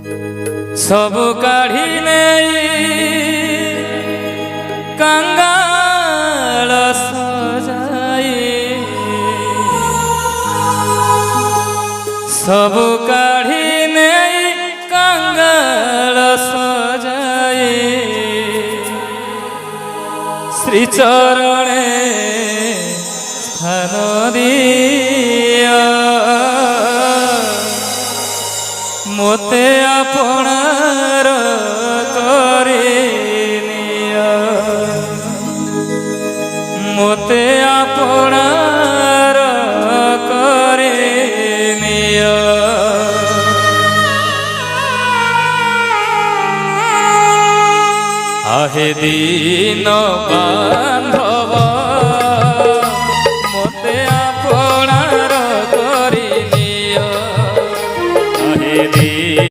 सब काढ़ी नहीं कंगाल सजाए, सब काढ़ी नहीं कंगाल सजाए, श्री चरणे स्थान दिया मोते आपणार करे निया, मोते आपणार करे निया। आहे दीन